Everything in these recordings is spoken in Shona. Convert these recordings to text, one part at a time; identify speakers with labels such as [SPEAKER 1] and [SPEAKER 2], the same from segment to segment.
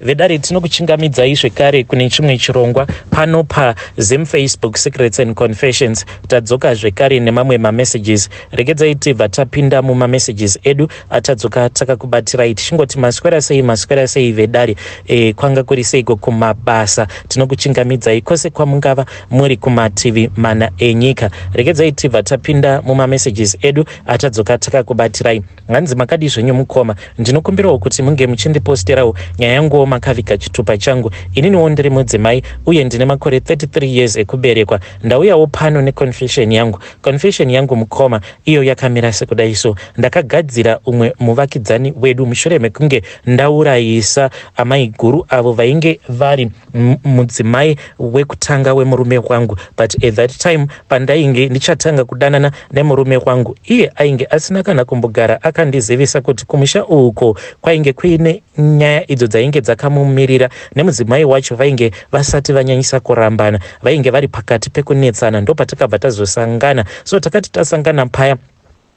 [SPEAKER 1] Vedari tinokuchingamidzai zvekare kune chimwe chirongwa pano Facebook Secrets and Confessions. Tadzoka zvekare nemamwe messages. Regedzai tibva tapinda messages edu atadzoka takakubatirai tichingoti maswera sei vedari kwanga kuri seiko kumabasa. Tinokuchingamidzai kwose kwamungava muri kumativi mana enyika. Regedzai tibva tapinda messages edu atadzoka takakubatirai. Nganzi makadi zvenyu mukoma. Ndinokumbirawo kuti munge muchindiposterawo nyaya yangu makavika chitupa changu. Ininiwo ndiri mudzimai uye ndine makore 33 years ekuberekwa. Ndauyawo pano neconfession yangu. Confession yangu mukoma iyo yakamira sekudai so. Ndakagadzira umwe muvakidzani wedu mushure mekunge ndaurayisa amai guru avo vainge vari mudzimai wekutanga wemurume wangu. But at that time pandainge ndichatanga kudanana nemurume wangu, iye ainge asina kana kumbogara akandizivisa kuti kumusha uko kwainge kuine nyaya idzo dzainge dzakamumirira nemudzimai wacho vainge vasati vanyanyisa kurambana, vainge vari pakati pekunetsana. Ndopatakabva tazosangana. So takati tasangana paya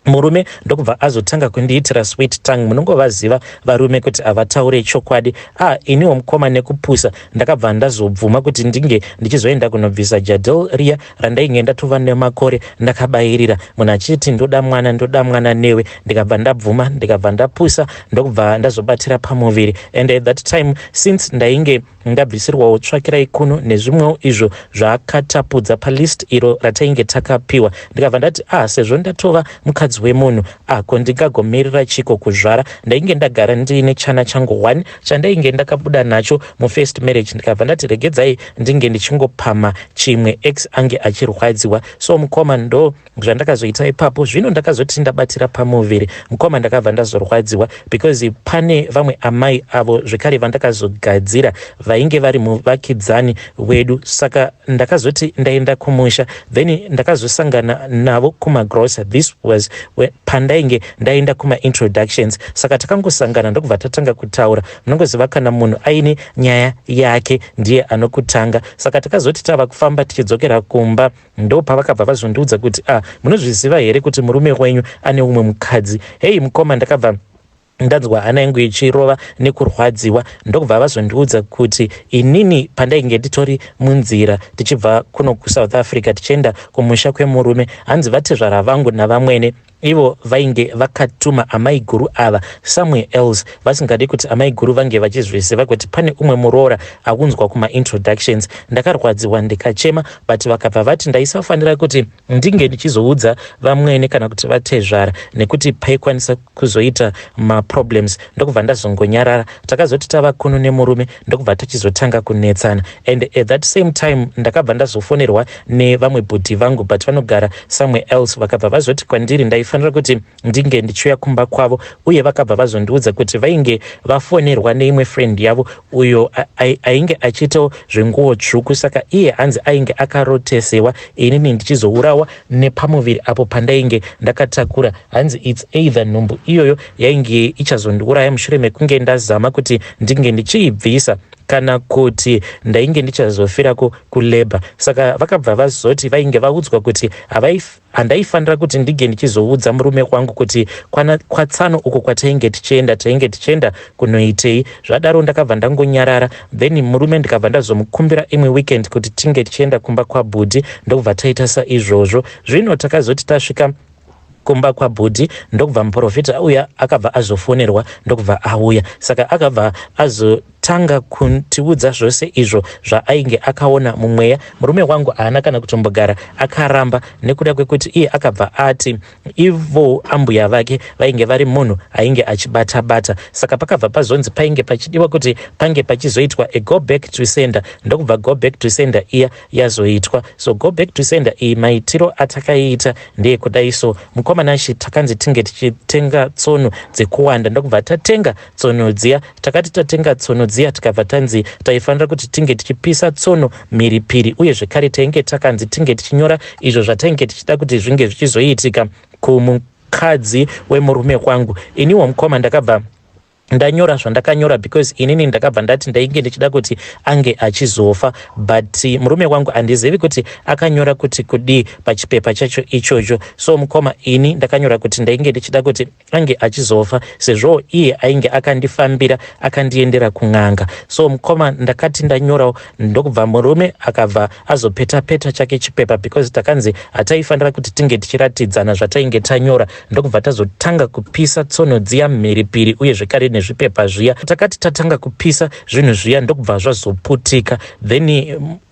[SPEAKER 1] murume ndokubva azotanga kundiitira sweet tongue. Munongovaziva varume kuti avataure chokwadi. Iniwo mukoma nekupusa ndakabva ndazobvuma kuti ndinge ndichizoenda kunobvisa jadel riya randainge ndatova nemakore ndakabayirira. Munhu achiti ndoda mwana newe, ndikabva ndabvuma, ndikabva ndapusa, ndokubva ndazobatira pamuviri. And at that time since ndainge ndabvisirwawo tsvakirai kuno nezvimwewo izvo zvaakatapudza palist iro ratainge takapiwa, ndikabva ndati sezvo ndatova mukadzi wemunhu ko ndingagomirira chiko kuzvara. Ndainge ndagara ndiine chana changu 1 chandainge ndakabuda nacho mufirst marriage. Ndikabva ndati regedzai ndinge ndichingopama chimwe ex ange achirwadziwa. So mukoma ndo zvandakazoita ipapo. Zvino ndakazoti ndabatira pamuviri, mukoma ndakabva ndazorwadziwa because pane vamwe amai avo zvekare vandakazogadzira vainge vari muvakidzani wedu. Saka ndakazoti ndaenda kumusha, then ndakazosangana navo kumagrosa. This was pandainge ndaenda kuma introductions. Saka takangosangana ndokubva tatanga kutaura. Munongoziva kana munhu aine nyaya yake ndiye anokutanga. Saka takazoti tava kufamba tichidzokera kumba, ndo pavakabva vazondiudza kuti munozviziva here kuti murume wenyu ane umwe mukadzi. Hei mukoma, ndakabva ndanzwa hana yangu ichirova nekurwadziwa. Ndokubva vazondiudza kuti inini pandainge nditori munzira tichibva kuno kuSouth Africa tichienda kumusha kwemurume, hanzi vatezvara vangu navamwene ivo vainge vakatuma amai guru ava somewhere else, vasingadi kuti amai guru vange vachizviziva kuti pane umwe muroora aunzwa kuma introductions. Ndakarwadziwa ndikachema, but vakabva vati ndaisafanira kuti ndinge ndichizoudza vamwene kana kuti vatezvara nekuti paikwanisa kuzoita maproblems. Ndokubva ndazongonyarara. Takazoti tava kuno nemurume ndokubva tachizotanga kunetsana. And at that same time ndakabva ndazofonerwa nevamwe bhodhi vangu, but vanogara somewhere else. Vakabva vazoti kwandiri ndaifanira kuti ndinge ndichiuya kumba kwavo, uye vakabva vazondiudza kuti vainge vafonerwa neimwe friend yavo uyo ainge achiitawo zvenguo tsvuku. Saka iye hanzi ainge akarotesewa inini ndichizourawa nepamuviri apo pandainge ndakatakura. Hanzi it's either nhumbu iyoyo yainge ichazondiuraya mushure mekunge ndazama kuti ndinge ndichiibvisa kana kuti ndainge ndichazofirako kuleba. Saka vakabva vazoti vainge vaudzwa kuti handaifanira kuti ndige ndichizoudza murume wangu kuti kwatsano uko kwatainge tichienda kunoitei. Zvadaro ndakabva ndangonyarara. Then murume ndikabva ndazomukumbira imwe weekend kuti tinge tichienda kumba kwabhodhi, ndokubva taita saizvozvo. Zvino takazoti tasvika kumba kwabhodhi ndokubva muprofita uya akabva azofonerwa ndokubva auya. Saka akabva azotanga kutiudza zvose izvo zvaainge akaona mumweya. Murume wangu haana kana kutombogara akaramba nekuda kwekuti iye akabva ati ivo ambuya vake vainge vari munhu ainge achibata-bata. Saka pakabva pazonzi painge pachidiwa kuti pange pachizoitwa a go back to sender. Ndokubva go back to sender iya yazoitwa. So go back to sender iyi maitiro atakaita ndeye kudai. So mukomanashi takanzi tinge tichitenga tsono dzekuwanda. Ndokubva tatenga tsono dziya. Takati tatenga tsono dziya tikabva tanzi taifanira kuti tinge tichipisa tsono mhiripiri, uye zvekare tainge takanzi tinge tichinyora izvo zvatainge tichida kuti zvinge zvichizoitika kumukadzi wemurume wangu. Iniwo mukoma ndakabva ndanyora zvandakanyora because inini ndakabva ndati ndainge ndichida kuti ange achizofa, but murume wangu handizivi kuti akanyora kuti kudii pachipepa chacho ichocho. So mukoma ini ndakanyora kuti ndainge ndichida kuti ange achizofa sezvo iye ainge akandifambira akandiendera kun'anga. So mukoma ndakati ndanyorawo, ndokubva murume akabva azopeta chake chipepa because takanzi hataifanira kuti tinge tichiratidzana zvatainge tanyora. Ndokubva tazotanga kupisa tsono dziya mhiripiri uye zvekare nezvipepa zviya. Takati tatanga kupisa zvinhu zviya ndokubva zvazoputika, then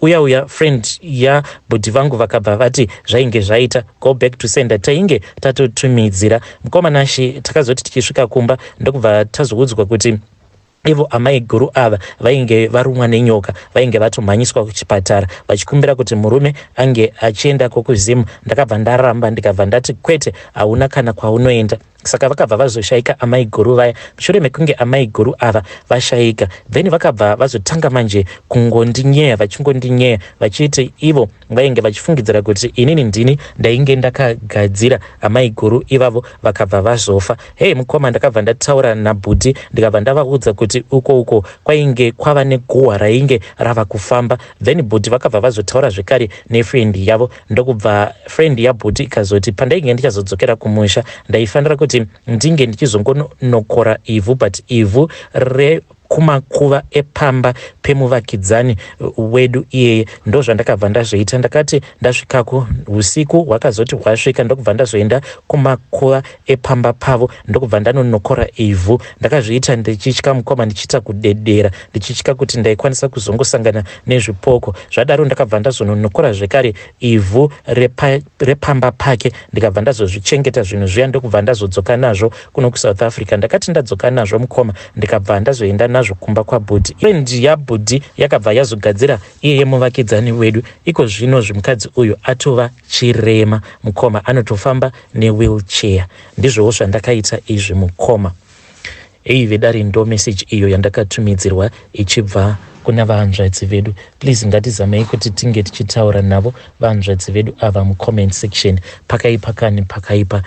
[SPEAKER 1] uya friend yabhodhi vangu vakabva vati zvainge zvaita go back to sender, tainge tatotumidzira. Mukoma nashi takazoti tichisvika kumba ndokubva tazoudzwa kuti ivo amai guru ava vainge varumwa nenyoka, vainge vatomhanyiswa kuchipatara vachikumbira kuti murume ange achienda kokuzimu. Ndakabva ndaramba ndikabva ndati kwete, hauna kana kwaunoenda. Saka vakabva vazoshaika amai guru vaya. Mushure mekunge amai guru ava vashaika, then vakabva vazotanga manje kungondinyeya, vachingondinyeya vachiti ivo vainge vachifungidzira kuti inini ndini ndainge ndakagadzira amai guru ivavo vakabva vazofa. Hey mukoma, ndakabva ndataura nabhudhi ndikabva ndavaudza kuti uko kwainge kwava neguhwa rainge rava kufamba. Then bhudhi vakabva vazotaura zvekare nefrendi yavo, ndokubva frendi yabhudhi ikazoti pandainge ndichazodzokera kumusha ndaifanira kuti ndinge ndichizongonokora ivhu, but ivhu kumakuva epamba pemuvakidzani wedu iyeye ndo zvandakabva ndazvoita. Ndakati ndasvikako usiku hwakazoti hwasvika, ndokubva ndazoenda kumakuva epamba pavo ndokubva ndanonokora ivhu. Ndakazviita ndichitya mukoma, ndichiita kudedera, ndichitya kuti ndaikwanisa kuzongosangana nezvipoko. Zvadaro ndakabva ndazononokora zvekare ivhu repamba pake, ndikabva ndazozvichengeta zvinhu zviya ndokubva ndazodzoka nazvo kuno kuSouth Africa. Ndakati ndadzoka nazvo mukoma, ndikabva ndazoenda nazvo kumba kwabhudhi. Frendi yabhudhi yakabva yazogadzira iye muvakidzani wedu Ikozvino Mukadzi Uyu atova Chirema. Mukoma anotofamba newheelchair. Ndizvowo zvandakaita izvi mukoma. Vedare ndo message iyo yandakatumidzirwa ichibva kuna vahanzvadzi vedu. Please ngatizamei kuti tinge tichitaura navo vahanzvadzi vedu ava mucomment section. Pakaipa kani pakaipa,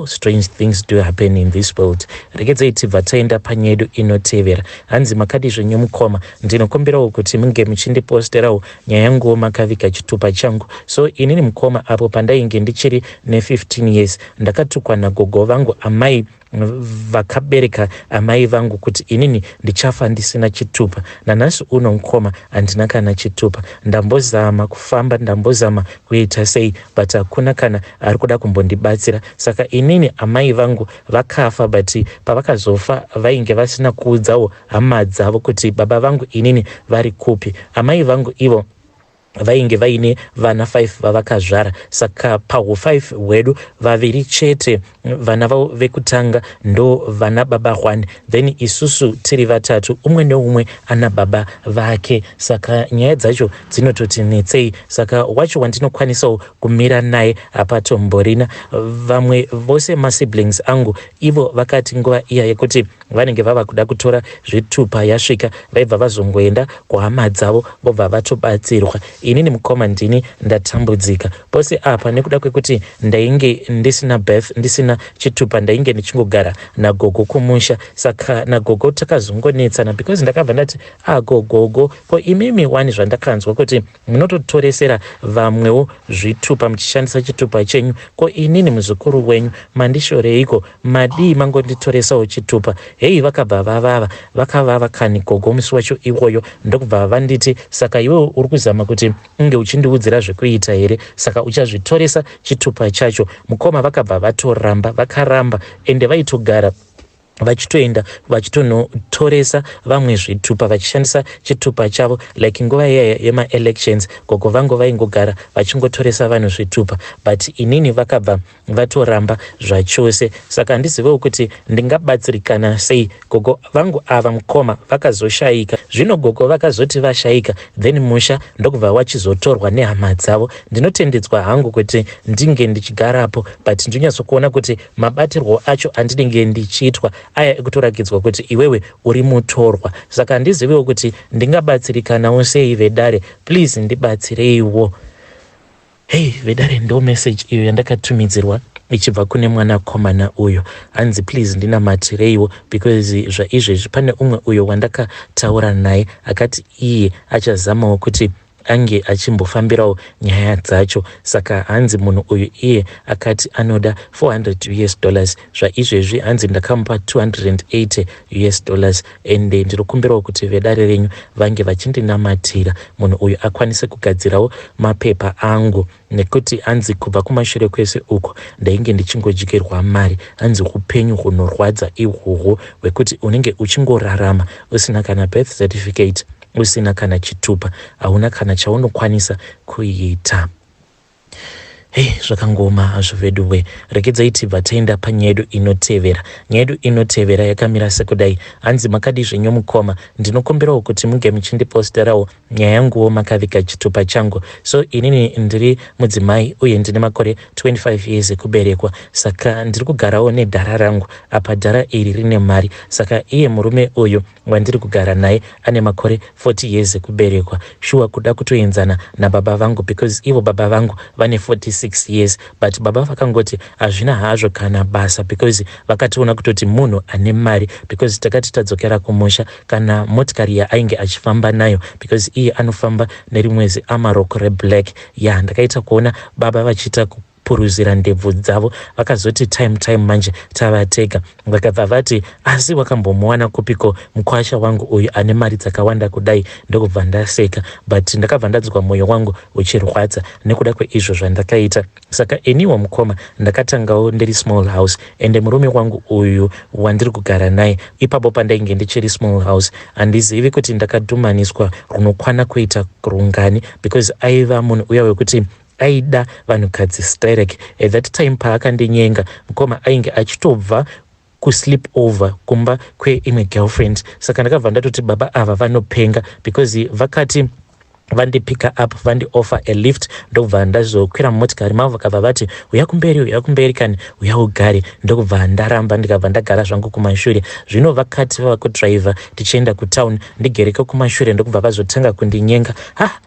[SPEAKER 1] strange things do happen in this world. Regedzai tibva taenda panyedu inotevera. Hanzi makadi zvenyu mukoma, ndinokumbirawo kuti munge muchindiposterawo nyaya yangu makaviga chitupa changu. So inini mukoma apo pandainge ndichiri ne15 years ndakatukwa nagogo vangu amai vakabereka amai vangu kuti inini ndichafa ndisina chitupa. Nanhasi uno mukoma handina kana chitupa. Ndambozama kufamba, ndambozama kuita sei, but hakuna kana ari kuda kumbondibatsira. Saka inini amai vangu vakafa, but pavakazofa vainge vasina kuudzawo hama dzavo kuti baba vangu inini vari kupi. Amai vangu ivo vainge vaine vana 5 vavakazvara. Saka paho 5 wedu vaviri chete vana vavo vekutanga ndo vana baba 1, then isusu tiri vatatu, umwe neumwe ana baba vake. Saka nyaya dzacho dzinototi netsei. Saka wacho wandinokwanisawo kumira naye apatomborina. Vamwe vose masiblings angu ivo vakati nguva iya yekuti vanenge vava kuda kutora zvitupa yasvika vaibva vazongoenda kuhama dzavo vobva vatobatsirwa. Inini mukoma ndini ndatambudzika pose apa nekuda kwekuti ndainge ndisina birth, ndisina chitupa, ndainge ndichingogara nagogo kumusha. Saka nagogo takazongonetsana because ndakabva ndati gogo, ko imimi wani zvandakanzwa kuti munototoresera vamwewo zvitupa muchishandisa chitupa chenyu, ko inini muzukuru wenyu mandishoreiko madii mangonditoresawo chitupa. Hei vakabva vakavava kani gogo musi wacho iwoyo. Ndokubva vanditi saka iwe uri kuzama kuti unge uchindiudzira zvekuita here, saka uchazvitoresa chitupa chacho. Mukoma vakabva vatoramba, vakaramba ende vaitogara vachitoenda vachitonotoresa vamwe zvitupa vachishandisa chitupa chavo. Like nguva iya yema-elections gogo vangu vaingogara vachingotoresa vanhu zvitupa, but inini vakabva vatoramba zvachose. Saka handizivewo kuti ndingabatsirikana sei. Gogo vangu ava mukoma vakazoshaika. Zvino gogo vakazoti vashaika, then musha ndokubva wachizotorwa nehama dzavo. Ndinotendedzwa hangu kuti ndinge ndichigarapo, but ndinyasokuona kuti mabatirwo acho andinenge ndichiitwa aya ekutoragidzwa kuti iwewe uri mutorwa. Saka handizivewo kuti ndingabatsirikanawo sei. Vedare please ndibatsireiwo. Vedare ndo message iyo yandakatumidzirwa ichibva kune mwanakomana uyo. Hanzi please ndinamatireiwo because zvaizvezvi pane umwe uyo wandakataura naye akati iye achazamawo kuti ange achimbofambirawo nyaya dzacho. Saka hanzi munhu uyu iye akati anoda $400 zvaizvezvi hanzi ndakamupa $280 ende ndinokumbirawo kuti vedare renyu vange vachindinamatira munhu uyu akwanise kugadzirawo mapepa angu, nekuti hanzi kubva kumashure kwese uko ndainge ndichingodyirwa mari. Hanzi upenyu hunorwadza ihwohwo hwekuti unenge uchingorarama usina kana birth certificate, usina kana chitupa, hauna kana chaunokwanisa kuita. Zvakangoma hazvo veduwe. Regedzai tibva taenda panyaya yedu inotevera. Nyaya yedu inotevera yakamira sekudai. Hanzi makadi zvenyu mukoma, ndinokumbirawo kuti munge muchindiposterawo nyaya yanguwo makaviga chitupa changu. So inini ndiri mudzimai uye ndine makore 25 years ekuberekwa. Saka ndiri kugarawo nedhara rangu. Apa dhara iri rine mari. Saka iye murume uyu wandiri kugara naye ane makore 40 years ekuberekwa. Shuwa kuda kutoenzana nababa vangu because ivo baba vangu vane 46 years, but baba vakangoti hazvina hazvo kana basa because vakationa kutoti munhu ane mari, because takati tadzokera kumusha kana motikari yainge achifamba nayo because iye anofamba nerimwe ziAmarok reblack. Ndakaita kuona baba vachiita puruzira ndebvu dzavo, vakazoti time manje tavatega. Vakabva vati asi wakambomuwana kupiko mukwasha wangu uyu ane mari dzakawanda kudai? Ndokubva ndaseka, but ndakabva ndadzwa mwoyo wangu uchirwadza nekuda kweizvo zvandakaita. Saka eniwo mukoma ndakatangawo ndiri small house, ende murume wangu uyu wandiri kugara naye ipapo pandainge ndichiri small house handizivi kuti ndakadhumaniswa runokwana kuita rungani because aiva munhu uya wekuti aida vanhukadzi sterek. At that time paakandinyenga mukoma ainge achitobva kusleep over kumba kweimwe girlfriend. Saka ndakabva ndatoti baba ava vanopenga because vakati vandipika up vandioffer a lift, ndokubva ndazokwira mumotikari mavo vakabva vati uya kumberi kani uya ugare. Ndokubva ndaramba ndikabva ndagara zvangu kumashure. Zvino vakati vava kudriver tichienda kutown ndigereke kumashure, ndokubva vazotanga kundinyenga.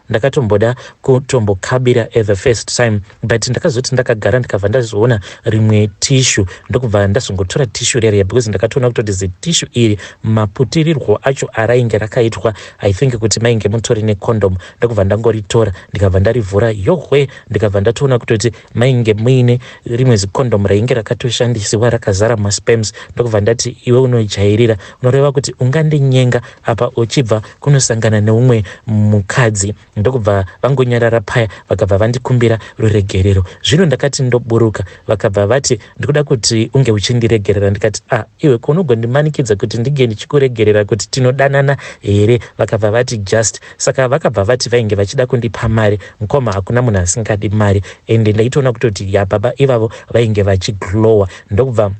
[SPEAKER 1] Ndakatomboda kutombokabira at the first time, but ndakazoti ndakagara ndikabva ndazoona rimwe tishu, ndokubva ndazongotora tishu rere because ndakatoona kutoti zitishu iri maputirirwo acho arainge rakaitwa I think kuti mainge mutori necondom. Ndokubva ndangoritora ndikabva ndarivhura yohwe, ndikabva ndatoona kutoti mainge muine rimwe zikondom rainge rakatoshandisiwa rakazara maspams. Ndokubva ndati iwe unojairira, unoreva kuti ungandinyenga apa uchibva kunosangana neumwe mukadzi. Ndokubva vangonyarara paya vakabva vandikumbira ruregerero. Zvino ndakati ndoburuka, vakabva vati ndikuda kuti unge uchindiregerera. Ndikati iwe kunogondimanikidza kuti ndige ndichikuregerera kuti tinodanana here? Vakabva vati just. Saka vakabva vati vainge vachida kundipa mari. Mukoma hakuna munhu asingadi mari, ende ndaitoona kutoti baba ivavo vainge vachiglowa. Ndokubva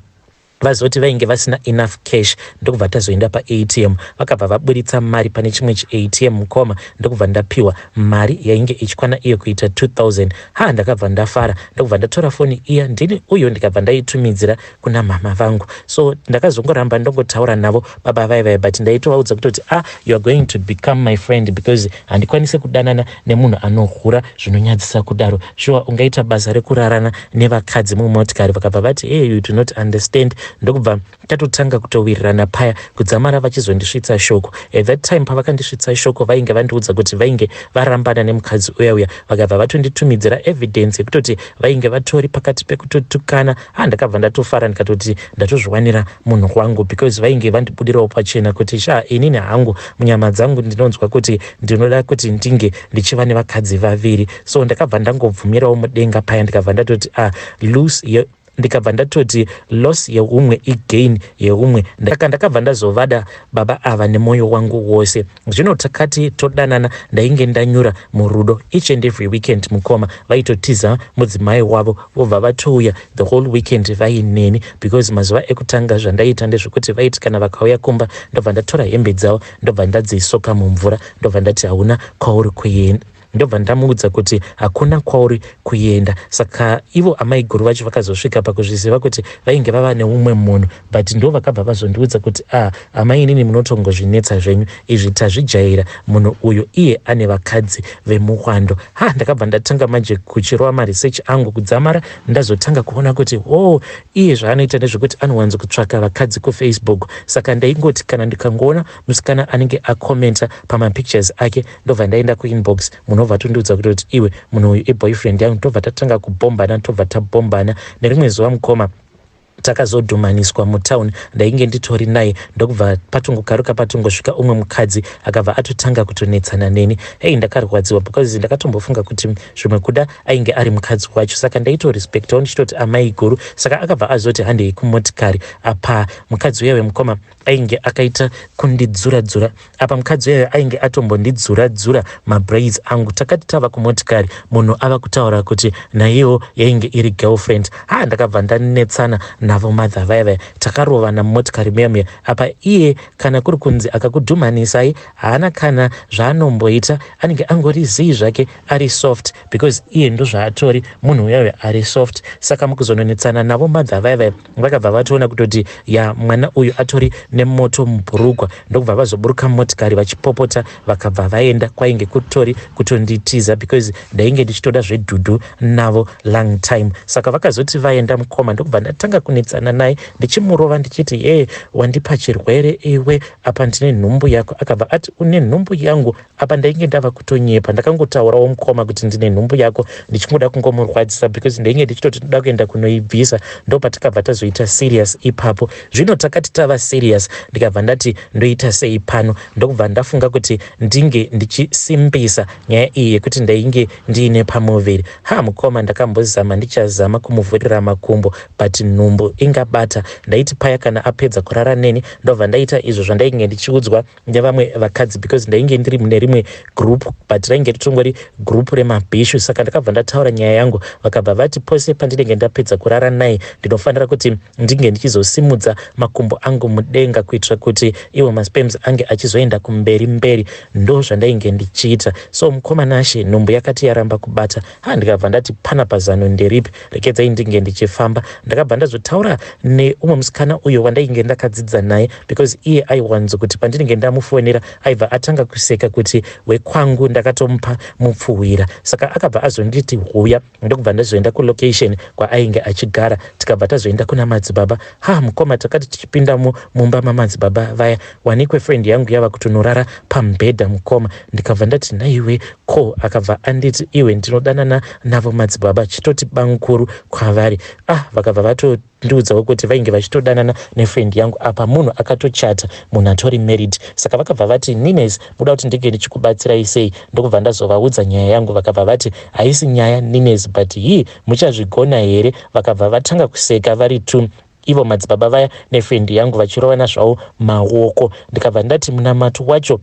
[SPEAKER 1] vazoti vainge vasina enough cash, ndokubva tazoenda paATM vakabva vaburitsa mari pane chimwe chiATM mukoma. Ndokubva ndapiwa mari yainge ichikwana iyo kuita 2000. Ndakabva ndafara, ndokubva ndatora foni iya ndini uyo ndikabva ndaitumidzira kuna mama vangu. So ndakazongoramba ndongotaura navo baba vaivai, but ndaitovaudza kutoti you are going to become my friend because handikwanise kudanana nemunhu anohura zvinonyadzisa kudaro. Sure ungaita basa rekurarana nevakadzi mumotikari. Vakabva vati you do not understand. Ndokubva tatotanga kutowirirana paya kudzamara vachizondisvitsa shoko. At that time pavakandisvitsa shoko vainge vandiudza kuti vainge varambana nemukadzi uya. Vakabva vatonditumidzira evidence yekutoti vainge vatori pakati pekutotukana. Ndakabva ndatofara ndikatoti ndatozviwanira munhu wangu because vainge vandibudirawo pachena kuti inini hangu munyama dzangu ndinonzwa kuti ndinoda kuti ndinge ndichiva nevakadzi vaviri. So ndakabva ndangobvumirawo mudenga paya ndikabva ndatoti ndikabva ndatoti loss yeumwe igain yeumwe. Ndakabva ndazovada baba ava nemwoyo wangu wose. Zvino takati todanana ndainge ndanyura murudo each and every weekend mukoma. Vaitotiza mudzimai wavo vobva vatouya the whole weekend vaineni because mazuva ekutanga zvandaita ndezvekuti vaiti kana vakauya kumba ndobva ndatora hembe dzavo ndobva ndadzisoka mumvura ndobva ndati hauna kwauri kuenda. ndobva ndamuudza kuti hakuna kwauri kuenda. Saka ivo amai guru vacho vakazosvika pakuzviziva kuti vainge vava neumwe munhu, but ndo vakabva vazondiudza kuti amai inini munotongozvinetsa zvenyu, izvi tazvijaira, munhu uyu iye ane vakadzi vemuhwando. Ndakabva ndatanga manje kuchirova maresearch angu kudzamara ndazotanga kuona kuti iye zvaanoita nezvekuti anowanza kutsvaka vakadzi kuFacebook. Saka ndaingoti kana ndikangoona musikana anenge akomenta pamapictures ake ndobva ndaenda kuinbox, munobva tondiudza kuti iwe munhu uyu iboyfriend yangu, tobva tatanga kubhombana, tobva tabhombana. Nerimwe zuva mukoma takazodhumaniswa mutauni ndainge nditori naye, ndokubva patongogaruka patongosvika umwe mukadzi akabva atotanga kutonetsana neni. Ndakarwadziwa because ndakatombofunga kuti zvimwe kuda ainge ari mukadzi wacho. Saka ndaitorespectawo ndichitoti amai guru. Saka akabva azoti handei kumotikari apa mukadzi uya wemukoma ainge akaita kundidzura-dzura. Apa mukadzi uya ainge atombondidzura-dzura mabraids angu. Takati tava kumotikari munhu ava kutaura kuti naiyewo yainge iri girlfriend. Ndakabva ndanetsana navo madha vaya takarovana mumotikari meya. Apa iye kana kuri kunzi akakudhumanisai haana kana zvaanomboita, anenge angori zii zvake ari soft because iye ndo zvaatori munhu uyawe ari soft. Saka mukuzononetsana navo madha vaya vakabva vatoona kutoti mwana uyu atori nemoto mubhurugwa, ndokubva vazoburuka mumotikari vachipopota vakabva vaenda kwainge kutori kutonditiza because ndainge ndichitoda zvedhudhu navo long time. Saka vakazoti vaenda mukoma, ndokubva ndatanga kunetsana naye ndichimurova ndichiti wandipa chirwere iwe, apa ndine nhumbu yako. Akabva ati une nhumbu yangu? Apa ndainge ndava kutonyepa, ndakangotaurawo mukoma kuti ndine nhumbu yako ndichingoda kungomurwadzisa because ndainge ndichitoti ndoda kuenda kunoibvisa. Ndopatakabva tazoita serious ipapo. Zvino takati tava serious ndikabva ndati ndoita sei pano, ndokubva ndafunga kuti ndinge ndichisimbisa nyaya iyi yekuti ndainge ndiine pamuviri. Mukoma ndakambozama ndichazama kumuvhurira makumbo but nhumbu ingabata. Ndaiti paya kana apedza kurara neni ndobva ndaita izvo zvandainge ndichiudzwa nevamwe vakadzi because ndainge ndiri mune rimwe group but rainge ritongori group remabhishu. Saka ndakabva ndataura nyaya yangu, vakabva vati pose pandinenge ndapedza kurara naye ndinofanira kuti ndinge ndichizosimudza makumbo angu mudenga kuitira kuti iwo masperms ange achizoenda kumberi. Ndo zvandainge ndichiita. So mukoma nashe nhumbu yakati yaramba kubata. Ndikabva ndati pana pazano nderipi, rekedzai ndinge ndichifamba. Ndakabva ndazotaura neumwe musikana uyo wandainge ndakadzidza naye because iye aiwanzo kuti pandinenge ndamufonera aibva atanga kuseka kuti wekwangu ndakatomupa mupfuwira. Saka akabva azonditi huya, ndokubva ndazoenda kulocation kwaainge achigara. Tikabva tazoenda kuna madzibaba. Mukoma takati tichipinda mumba mamadzibaba vaya, wanikwe friend yangu yava kutonorara pambedha mukoma. Ndikabva ndati naiwe ko, akabva anditi iwe ndinodanana navo madzibaba, chitoti bangukuru kwavari. Vakabva vatondiudzawo kuti vainge vachitodanana nefriend yangu. Apa munhu akatochata, munhu atori married. Saka vakabva vati Nines, muda kuti ndinge ndichikubatsirai sei? Ndokubva ndazovaudza nyaya yangu. Vakabva vati haisi nyaya Nines, but muchazvigona here? Vakabva vatanga kuseka vari tu ivo madzibaba vaya nefriend yangu vachirovana zvavo maoko. Ndikabva ndati munamato wacho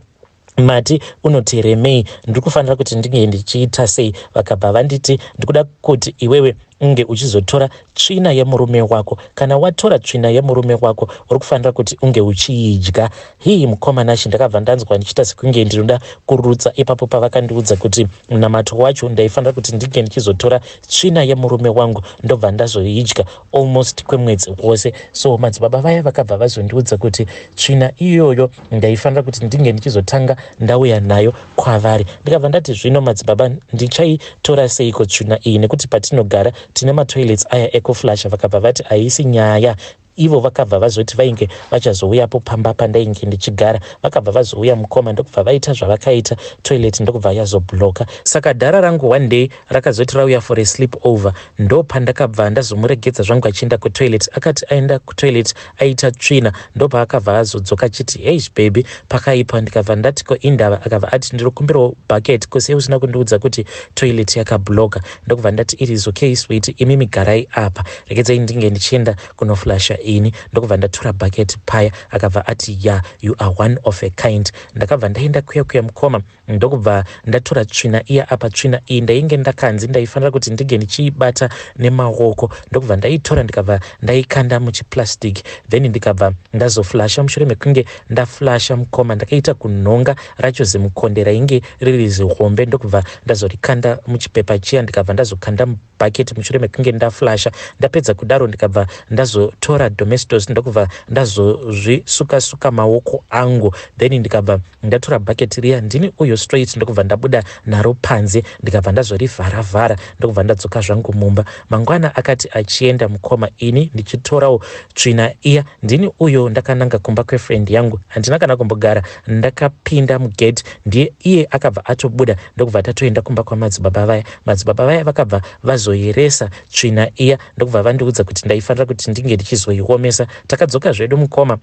[SPEAKER 1] mati unotiremei, ndiri kufanira kuti ndinge ndichiita sei? Vakabva vanditi ndikuda kuti iwewe unge uchizotora tsvina yemurume wako. Kana watora tsvina yemurume wako uri kufanira kuti unge uchiidya. Mukoma nashe ndakabva ndanzwa ndichita sekunge ndinoda kurutsa. Ipapo pavakandiudza kuti munamato wacho ndaifanira kuti ndinge ndichizotora tsvina yemurume wangu ndobva ndazoidya almost kwemwedzi wose. So madzibaba vaya vakabva vazondiudza kuti tsvina iyoyo ndaifanira kuti ndinge ndichizotanga ndauya nayo kwavari. Ndikabva ndati zvino madzibaba ndichaitora seiko tsvina iyi, nekuti patinogara tine matoilets aya ekoflasha. Vakabva vati haisi nyaya. Ivo vakabva vazoti vainge vachazouyapo pamba pandainge ndichigara. Vakabva vazouya mukoma, ndokubva vaita zvavakaita, toilet ndokubva yazobloka. Saka dhara rangu one day rakazoti rauya for a sleep over. Ndo pandakabva ndazomuregedza zvangu achienda kutoilet. Akati aenda kutoilet aita tsvina, ndopa akabva azodzoka achiti baby pakaipa. Ndikabva ndati ko indava? Akabva ati ndinokumbirawo bucket kose usina kundiudza kuti toilet yakabloka. Ndokubva ndati it is okay sweet, imi migarai apa, rekedzai ndinge ndichienda kunoflasha ini ndokubva ndatora bucket paya. Akabva ati yeah, you are one of a kind. Ndakabva ndaenda kuya mukoma ndokubva ndatora tsvina iya apa. Tsvina iyi ndainge ndakanzi ndaifanira kuti ndige ndichiibata nemaoko, ndokubva ndaitora ndikabva ndaikanda muchiplastic, then ndikabva ndazoflasha. Mushure mekunge ndaflasha mukoma ndakaita kunhonga racho zimukonde rainge riri zihombe, ndokubva ndazorikanda muchipepa chiya ndikabva ndazokanda mubhaketi. Mushure mekunge ndaflasha ndapedza kudaro ndikabva ndazotora domestos ndokubva ndazozvisuka maoko angu, then ndikabva ndatora bhaketi riya ndini uyo straight ndokubva ndabuda naro panze ndikabva ndazorivharavhara ndokubva ndadzoka zvangu mumba. Mangwana akati achienda mukoma ini ndichitorawo tsvina iya ndini uyo ndakananga kumba kwefriend yangu. Handina kana kumbogara, ndakapinda mugate, ndiye iye akabva atobuda ndokubva tatoenda kumba kwamadzibaba vaya. Madzibaba vaya vakabva vazoyeresa tsvina iya ndokubva vandiudza kuti ndaifanira kuti ndinge ndichizoiomesa. Takadzoka zvedu mukoma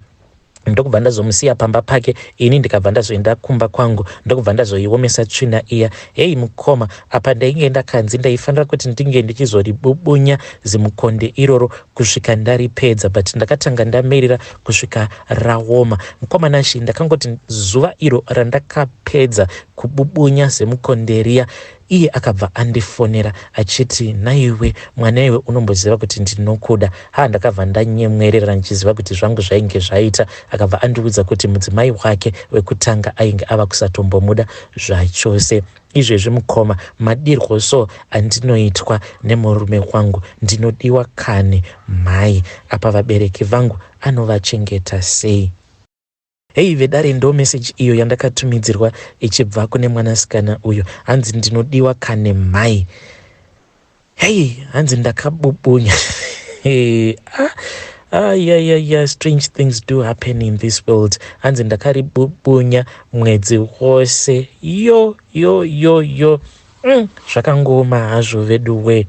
[SPEAKER 1] ndokubva ndazomusiya pamba pake, ini ndikabva ndazoenda kumba kwangu ndokubva ndazoiomesa tsvina iya. Hei mukoma, apa ndainge ndakanzi ndaifanira kuti ndinge ndichizoribubunya zimukonde iroro kusvika ndaripedza, but ndakatanga ndamirira kusvika raoma. Mukoma nashi ndakangoti zuva iro randakapedza kububunya zimukonde riya, iye akabva andifonera achiti naiwe mwana iwe unomboziva kuti ndinokuda. Ndakabva ndanyemwerera ndichiziva kuti zvangu zvainge zvaita. Akabva andiudza kuti mudzimai wake wekutanga ainge ava kusatombomuda zvachose. Izvezvi mukoma, madirwo so andinoitwa nemurume wangu, ndinodiwa kane mai. Apa vabereki vangu anovachengeta sei? Hei vedare ndo message iyo yandakatumidzirwa ichibva kune mwanasikana uyo. Hanzi ndinodiwa kane mai. Hei, hanzi ndakabubunya. Strange things do happen in this world. Hanzi ndakaribubunya mwedzi wose. Yo. Zvakangoma hazvo vedu we.